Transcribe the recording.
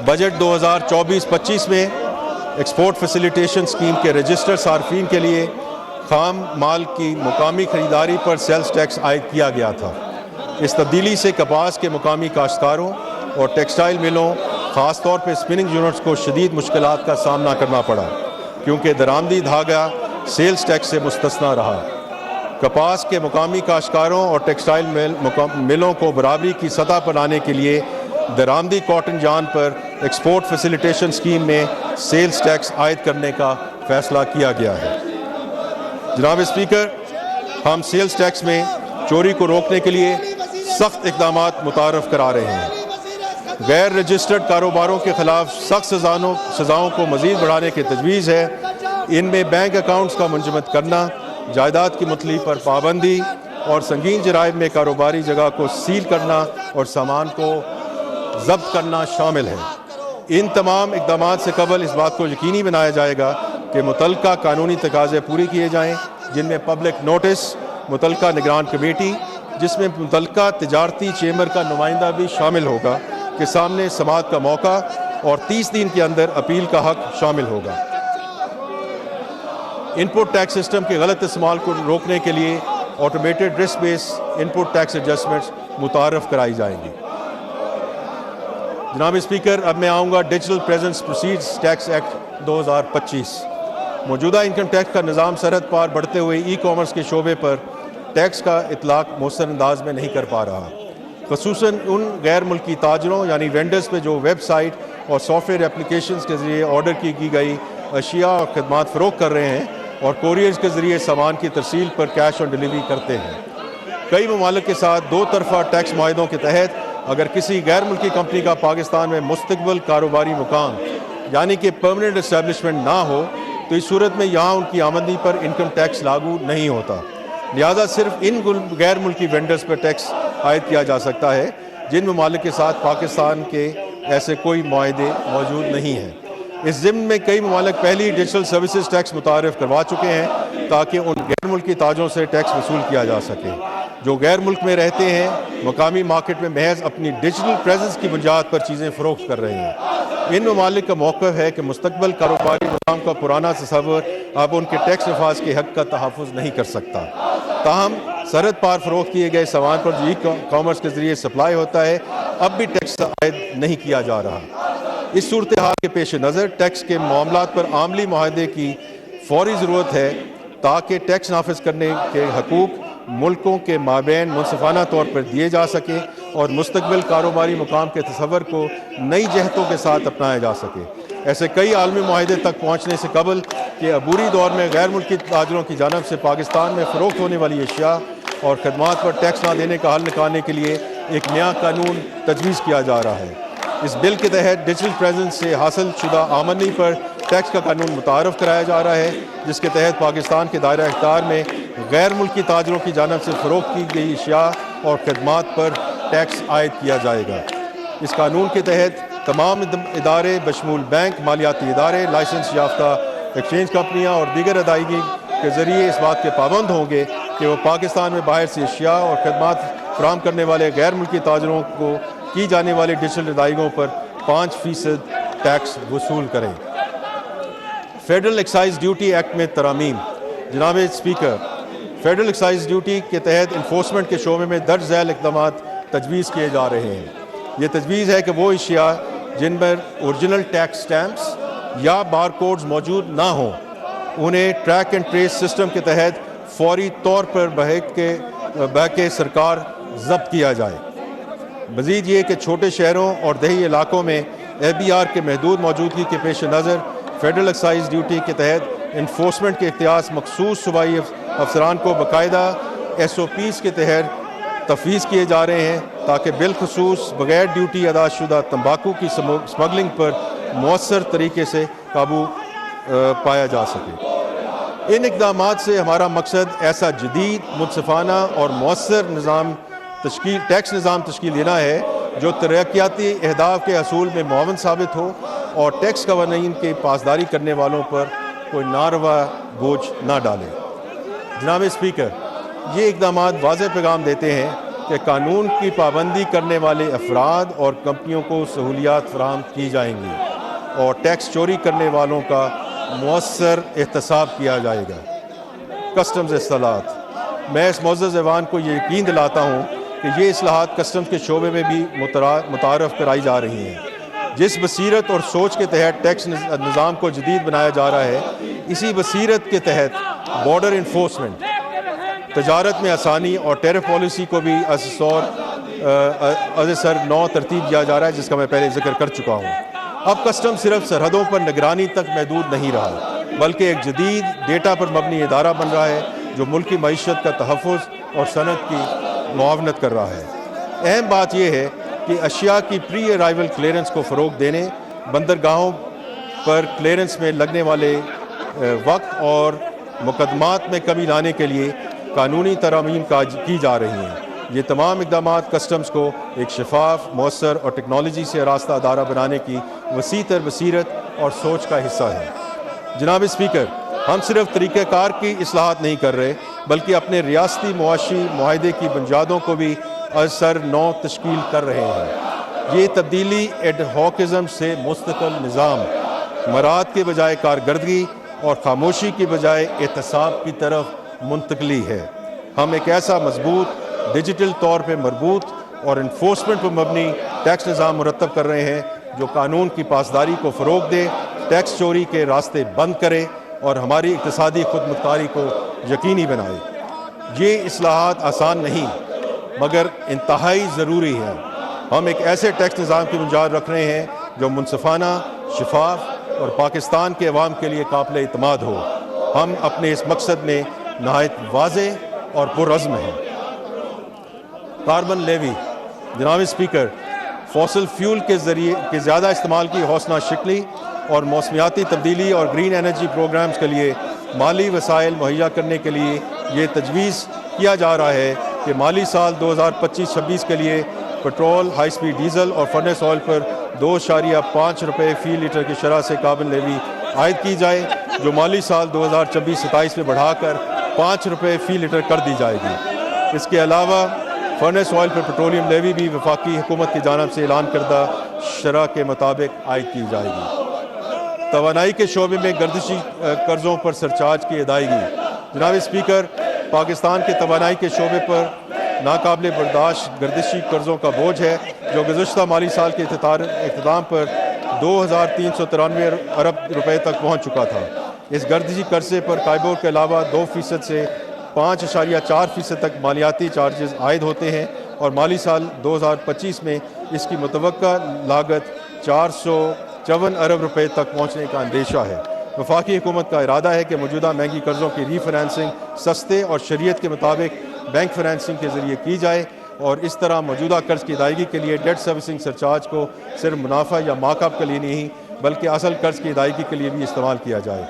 Budget 2024-25 में export facilitation scheme के registered सार्फिन के लिए खाम माल की मुकामी ख़रीदारी पर सेल्स टैक्स आयद किया गया था। इस तब्दीली से कपास के मुकामी काश्तकारों और टेक्सटाइल मिलों, ख़ास तौर पर स्पिनिंग यूनिट्स को शदीद मुश्किलात का सामना करना पड़ा, क्योंकि दरामदी धागा सेल्स टैक्स से मुस्तस्ना रहा। कपास के मुकामी काश्तकारों और टेक्सटाइल मिलों को बराबरी की सतह पर लाने के लिए दरामदी कॉटन जान पर एक्सपोर्ट फैसिलिटेशन स्कीम में सेल्स टैक्स आयद करने का फैसला किया गया है। जनाब स्पीकर, हम सेल्स टैक्स में चोरी को रोकने के लिए सख्त इक़दामात मुतारफ़ करा रहे हैं। गैर रजिस्टर्ड कारोबारों के ख़िलाफ़ सख्त सज़ाओं को मज़ीद बढ़ाने की तजवीज़ है। इनमें बैंक अकाउंट्स का मुंजमद करना, जायदाद की मुतली पर पाबंदी और संगीन जराइम में कारोबारी जगह को सील करना और सामान को जब्त करना शामिल है। इन तमाम इक़दामात से कबल इस बात को यकीनी बनाया जाएगा कि मुतलका कानूनी तकाज़े पूरे किए जाएँ, जिनमें पब्लिक नोटिस, मुतलका निगरान कमेटी जिसमें मुतलका तिजारती चेम्बर का नुमाइंदा भी शामिल होगा के सामने समाअत का मौका और 30 दिन के अंदर अपील का हक शामिल होगा। इनपुट टैक्स सिस्टम के गलत इस्तेमाल को रोकने के लिए automated risk base input tax adjustments मुतारफ़ कराई जाएंगी। जनाब स्पीकर, अब मैं आऊँगा digital presence proceeds tax act 2025। मौजूदा इनकम टैक्स का निज़ाम सरहद पार बढ़ते हुए ई कॉमर्स के शोबे पर टैक्स का इतलाक़ मौसर अंदाज में नहीं कर पा रहा, ख़ुसूसन उन गैर मुल्की ताजरों यानी वेंडर्स पे जो वेबसाइट और सॉफ्टवेयर एप्लीकेशंस के ज़रिए ऑर्डर की गई अशिया और खदमात फ़रोख्त कर रहे हैं और कोरियर्स के ज़रिए सामान की तरसील पर कैश ऑन डिलीवरी करते हैं। कई ममालिक के साथ दो तरफ़ा टैक्स माहिदों के तहत अगर किसी गैर मुल्की कंपनी का पाकिस्तान में मुस्तक़बिल कारोबारी मुकाम यानी कि परमानेंट इस्टेब्लिशमेंट ना हो, तो इस सूरत में यहाँ उनकी आमदनी पर इनकम टैक्स लागू नहीं होता। लिहाजा सिर्फ इन गैर मुल्की वेंडर्स पर टैक्स आयद किया जा सकता है जिन ममालिक के साथ पाकिस्तान के ऐसे कोई मुआहदे मौजूद नहीं हैं। इस ज़िम्न में कई ममालिक पहले ही डिजिटल सर्विसेज टैक्स मुतारफ़ करवा चुके हैं ताकि उन गैर मुल्की ताजरों से टैक्स वसूल किया जा सके। जो गैर मुल्क में रहते हैं मकामी मार्केट में महज अपनी डिजिटल प्रेजेंस की बुनियाद पर चीज़ें फ़रोख्त कर रहे हैं। इन ममालिक का मौक़िफ़ है कि मुस्तक़बिल कारोबारी निज़ाम का पुराना तसव्वुर अब उनके टैक्स नफाज के हक़ का तहफ़्फ़ुज़ नहीं कर सकता। ताहम सरहद पार फ़रोख्त किए गए सामान पर जो ई कॉमर्स के ज़रिए सप्लाई होता है, अब भी टैक्स आयद नहीं किया जा रहा। इस सूरत हाल के पेश नज़र टैक्स के मामलात पर आमली मुआहदे की फ़ौरी ज़रूरत है ताकि टैक्स नाफिज करने के हकूक़ मुल्कों के माबैन मुनसिफाना तौर पर दिए जा सकें और मुस्तक़बिल कारोबारी मुकाम के तसव्वुर को नई जहतों के साथ अपनाया जा सके। ऐसे कई आलमी मुआहदे तक पहुँचने से कबल कि अबूरी दौर में गैर मुल्की ताजरों की जानब से पाकिस्तान में फ़रोख्त होने वाली अशिया और खदमात पर टैक्स ना देने का हल निकालने के लिए एक नया कानून तजवीज़ किया जा रहा है। इस बिल के तहत डिजिटल प्रेजेंस से हासिल शुदा आमदनी पर टैक्स का कानून मुतारफ़ कराया जा रहा है, जिसके तहत पाकिस्तान के दायरा इख्तियार में गैर मुल्की ताजरों की जानब से फ़रोख्त की गई अशिया और खदमात पर टैक्स आयद किया जाएगा। इस कानून के तहत तमाम इदारे बशमूल बैंक, मालियाती इदारे, लाइसेंस याफ्ता एक्सचेंज कंपनियाँ और दीगर अदायगी के ज़रिए इस बात के पाबंद होंगे कि वो पाकिस्तान में बाहर से अशिया और खदमात फराहम करने वाले गैर मुल्की ताजरों को की जाने वाली डिजिटल अदायगियों पर 5% टैक्स वसूल करें। फेडरल एक्साइज ड्यूटी एक्ट में तरामीम। जनाब स्पीकर, फेडरल एक्साइज ड्यूटी के तहत इन्फोर्समेंट के शोबे में दर्ज झैल इक़दामात तजवीज़ किए जा रहे हैं। ये तजवीज़ है कि वो अशिया जिन पर ओरिजिनल टैक्स स्टैम्प्स या बार कोड्स मौजूद ना हों, उन्हें ट्रैक एंड ट्रेस सिस्टम के तहत फौरी तौर पर बहके सरकार जब्त किया जाए। मज़ीद ये कि छोटे शहरों और देही इलाकों में FBR के महदूद मौजूदगी के पेश नज़र फेडरल एक्साइज ड्यूटी के तहत इन्फोर्समेंट के इख्तियार मखसूस सूबाई अफसरान को बाकायदा SOPs के तहत तफवीज़ किए जा रहे हैं ताकि बिलखसूस बगैर ड्यूटी अदा शुदा तंबाकू की स्मगलिंग पर मौसर तरीके से काबू पाया जा सके। इन इक़दामात से हमारा मकसद ऐसा जदीद, मुनसिफाना और मौसर टैक्स निज़ाम तश्कील देना है जो तरक्याती अहदाफ के हसूल में मुआवन साबित हो और टैक्स कवानीन की पासदारी करने वालों पर कोई नारवा बोझ ना डाले। जनाब स्पीकर, ये इक़दामात वाज़ेह पैगाम देते हैं کہ قانون کی پابندی کرنے والے افراد اور کمپنیوں کو سہولیات فراہم کی جائیں گی اور ٹیکس چوری کرنے والوں کا مؤثر احتساب کیا جائے گا۔ کسٹمز اصلاحات، میں اس معزز ایوان کو یہ یقین دلاتا ہوں کہ یہ اصلاحات کسٹمز کے شعبے میں بھی متعارف کرائی جا رہی ہیں۔ جس بصیرت اور سوچ کے تحت ٹیکس نظام کو جدید بنایا جا رہا ہے، اسی بصیرت کے تحت بارڈر انفورسمنٹ، تجارت میں آسانی اور ٹیرف پالیسی کو بھی از سر نو ترتیب دیا جا رہا ہے، جس کا میں پہلے ذکر کر چکا ہوں۔ اب کسٹم صرف سرحدوں پر نگرانی تک محدود نہیں رہا، بلکہ ایک جدید ڈیٹا پر مبنی ادارہ بن رہا ہے جو ملکی معیشت کا تحفظ اور صنعت کی معاونت کر رہا ہے۔ اہم بات یہ ہے کہ اشیاء کی پری ارائیول کلیئرنس کو فروغ دینے، بندرگاہوں پر کلیئرنس میں لگنے والے وقت اور مقدمات میں کمی لانے کے لیے قانونی ترامیم کی جا رہی ہیں۔ یہ تمام اقدامات کسٹمز کو ایک شفاف، مؤثر اور ٹیکنالوجی سے آراستہ ادارہ بنانے کی وسیع تر بصیرت اور سوچ کا حصہ ہے۔ جناب اسپیکر، ہم صرف طریقہ کار کی اصلاحات نہیں کر رہے، بلکہ اپنے ریاستی معاشی معاہدے کی بنیادوں کو بھی از سر نو تشکیل کر رہے ہیں۔ یہ تبدیلی ایڈ ہاکزم سے مستقل نظام، مراعات کے بجائے کارکردگی اور خاموشی کی بجائے احتساب کی طرف منتقلی ہے۔ ہم ایک ایسا مضبوط، ڈیجیٹل طور پہ مربوط اور انفورسمنٹ پر مبنی ٹیکس نظام مرتب کر رہے ہیں جو قانون کی پاسداری کو فروغ دے، ٹیکس چوری کے راستے بند کرے اور ہماری اقتصادی خود مختاری کو یقینی بنائے۔ یہ اصلاحات آسان نہیں مگر انتہائی ضروری ہیں۔ ہم ایک ایسے ٹیکس نظام کی بنیاد رکھ رہے ہیں جو منصفانہ، شفاف اور پاکستان کے عوام کے لیے قابل اعتماد ہو۔ ہم اپنے اس مقصد میں نہایت واضح اور پرعزم ہیں۔ کاربن لیوی، جناب اسپیکر، فوسل فیول کے زیادہ استعمال کی حوصلہ شکنی اور موسمیاتی تبدیلی اور گرین انرجی پروگرامز کے لیے مالی وسائل مہیا کرنے کے لیے یہ تجویز کیا جا رہا ہے کہ مالی سال 2025-26 کے لیے پٹرول، ہائی سپیڈ ڈیزل اور فرنس آئل پر 2.5 روپے فی لیٹر کی شرح سے کاربن لیوی عائد کی جائے، جو مالی سال 2026-27 میں بڑھا کر 5 روپے فی لیٹر کر دی جائے گی۔ اس کے علاوہ فرنس آئل پر پیٹرولیم لیوی بھی وفاقی حکومت کی جانب سے اعلان کردہ شرح کے مطابق عائد کی جائے گی۔ توانائی کے شعبے میں گردشی قرضوں پر سرچارج کی ادائیگی، جناب اسپیکر، پاکستان کے توانائی کے شعبے پر ناقابل برداشت گردشی قرضوں کا بوجھ ہے جو گزشتہ مالی سال کے اختتام پر 2,393 ارب روپے تک پہنچ چکا تھا۔ اس گردشی قرضے پر کائبور کے علاوہ 2% سے 5.4% تک مالیاتی چارجز عائد ہوتے ہیں اور مالی سال 2025 میں اس کی متوقع لاگت 454 ارب روپے تک پہنچنے کا اندیشہ ہے۔ وفاقی حکومت کا ارادہ ہے کہ موجودہ مہنگی قرضوں کی ری فنانسنگ سستے اور شریعت کے مطابق بینک فنانسنگ کے ذریعے کی جائے اور اس طرح موجودہ قرض کی ادائیگی کے لیے ڈیٹ سروسنگ سرچارج کو صرف منافع یا مارک اپ کے لیے نہیں بلکہ اصل قرض کی ادائیگی کے لیے بھی استعمال کیا جائے۔